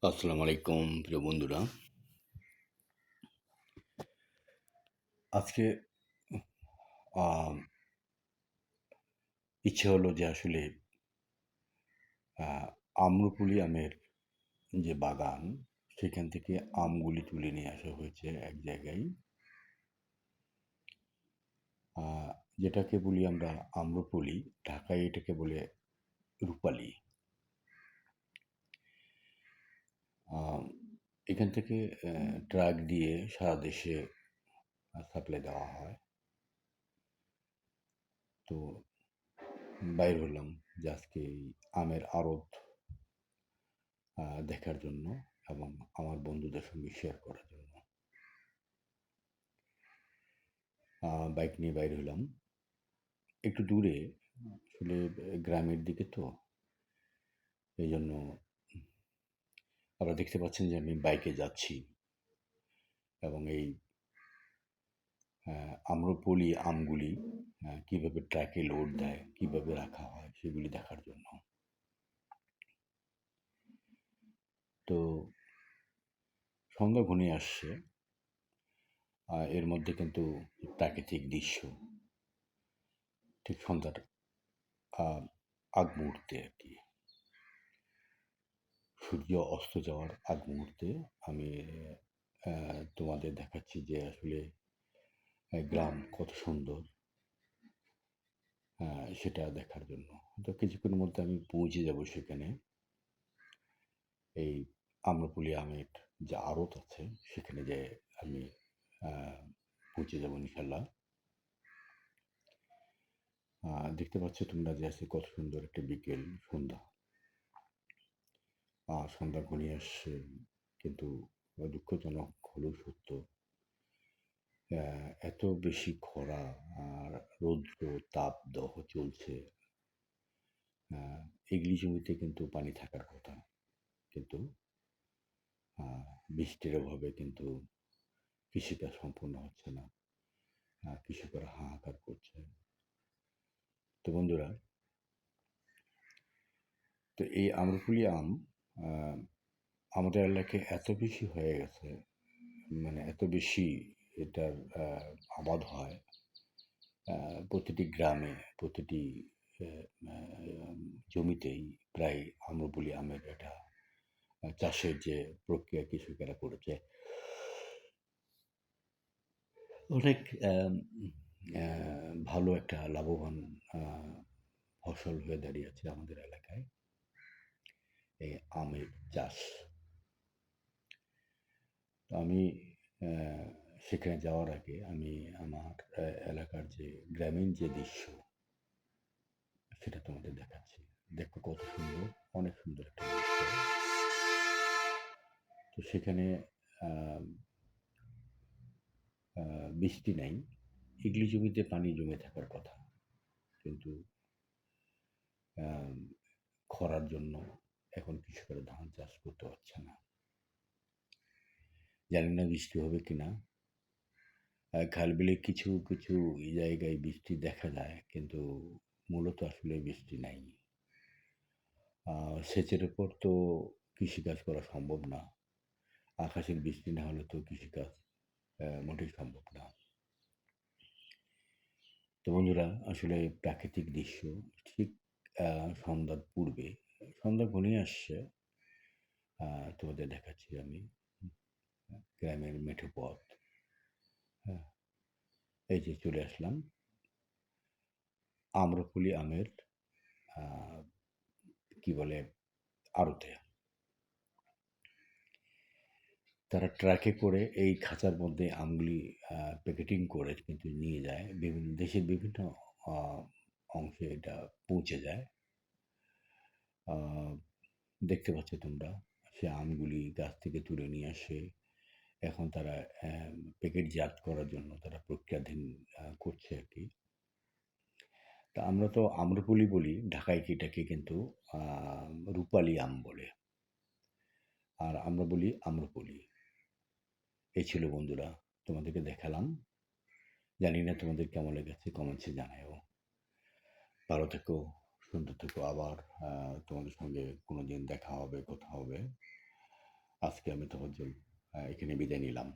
আসসালামু আলাইকুম প্রিয় বন্ধুরা। আজকে আম ইচ্ছে হলো যে আসলে আ আম্রকুলি আমের যে বাগান, সেখান থেকে আমগুলি তুলে নিয়ে আসা হয়েছে এক জায়গায়। আ যেটাকে বলি আমরা আম্রপলি, ঢাকায় এটাকে বলে রূপালি। আম এখান থেকে ট্রাক দিয়ে সারা দেশে সাপ্লাই দেওয়া হয়। তো বাইর হলাম যে আজকে এই আমের আড়ত দেখার জন্য এবং আমার বন্ধুদের সঙ্গে শেয়ার করার জন্য। বাইক নিয়ে বাইর হলাম। একটু দূরে আসলে গ্রামের দিকে তো, এইজন্য আপনারা দেখতে পাচ্ছেন যে আমি বাইকে যাচ্ছি এবং এই আম্রপলি আমগুলি কিভাবে ট্রাকে লোড দেয়, কিভাবে রাখা হয় সেগুলি দেখার জন্য। তো সন্ধ্যা ঘনিয়ে আসছে। এর মধ্যে কিন্তু প্রাকৃতিক দৃশ্য ঠিক সন্ধ্যার আ আগ মুহূর্তে আরকি। সূর্য অস্ত যাওয়ার আগ মুহূর্তে আমি তোমাদের দেখাচ্ছি যে আসলে গ্রাম কত সুন্দর সেটা দেখার জন্য। তো কিছুক্ষণের মধ্যে আমি পৌঁছে যাব সেখানে। এই আম্রকুলি আমের যে আড়ত আছে সেখানে যেয়ে আমি আ পৌঁছে যাব ইনশাআল্লাহ। দেখতে পাচ্ছ তোমরা যে আজকে কত সুন্দর একটা বিকেল সন্ধ্যা। সন্ধ্যা ঘনিয়ে আসছে কিন্তু দুঃখজনক হলেও সত্য এত বেশি খরা আর রৌদ্র তাপদাহ চলছে। আ এগ্রি জমিতে কিন্তু পানি থাকার কথা। কিন্তু আ বৃষ্টির অভাবে কিন্তু কৃষিকাজ সম্পূর্ণ হচ্ছে না। কৃষকেরা হাহাকার করছে। তো বন্ধুরা, তো এই আম্রকুলি আম আ আমাদের এলাকায় এত বেশি হয়ে গেছে, মানে এত বেশি এটার আবাদ হয়। আ প্রতিটি গ্রামে, প্রতিটি এ আ জমিতেই প্রায় আম্রকুলি আমের একটা চাষের যে প্রক্রিয়া কৃষকেরা করেছে, অনেক আম আ ভালো একটা লাভবান আ ফসল হয়ে দাঁড়িয়েছে আমাদের এলাকায় এই আমের চাষ। তো আমি আ সেখানে যাওয়ার আগে আমি আমার এলাকার যে গ্রামীণ যে দৃশ্য সেটা তোমাদের দেখাচ্ছি। দেখো কত সুন্দর, অনেক সুন্দর একটা দৃশ্য। তো সেখানে আম আ বৃষ্টি নাই। এগলি জমিতে পানি জমে থাকার কথা। কিন্তু আম খরার জন্য এখন কৃষকেরা ধান চাষ করতে পারছে না। জানি না বৃষ্টি হবে কিনা। খাল বিলে কিছু, কিছু জায়গায় বৃষ্টি দেখা যায় কিন্তু মূলত আসলে বৃষ্টি নাই। আ সেচের উপর তো কৃষিকাজ করা সম্ভব না। আকাশের বৃষ্টি না হলে তো কৃষিকাজ মোটেই সম্ভব না। তো বন্ধুরা আসলে প্রাকৃতিক দৃশ্য ঠিক আ সন্ধ্যার পূর্বে, সন্ধ্যা ঘনিয়ে আসছে। আ তোমাদের দেখাচ্ছি আমি গ্রামের মেঠো পথ। হ্যাঁ? এই যে চলে আসলাম আম্রকুলি আমের আ কি বলে আড়তে। তারা ট্রাকে করে এই খাঁচার মধ্যে আমগুলি প্যাকেটিং করে কিন্তু নিয়ে যায়। বিভিন্ন দেশের বিভিন্ন আ অংশে এটা পৌঁছে যায়। আ দেখতে পাচ্ছ তোমরা সে আমগুলি গাছ থেকে তুলে নিয়ে আসে। এখন তারা প্যাকেটজাত করার জন্য তারা প্রক্রিয়াধীন করছে আরকি। তা আমরা তো আম্রপলি বলি, ঢাকায় এটাকে কিন্তু আ রূপালি আম বলে। আর আমরা বলি আম্রপলি। এই ছিল বন্ধুরা, তোমাদেরকে দেখালাম। জানি না তোমাদের কেমন লেগেছে কমেন্টসে জানাইও। ভালো থেকো, সুন্দর থেকো। আবার তোমাদের সঙ্গে কোনোদিন দেখা হবে, কথা হবে। আজকে আমি তোফাজ্জল এখানে বিদায় নিলাম।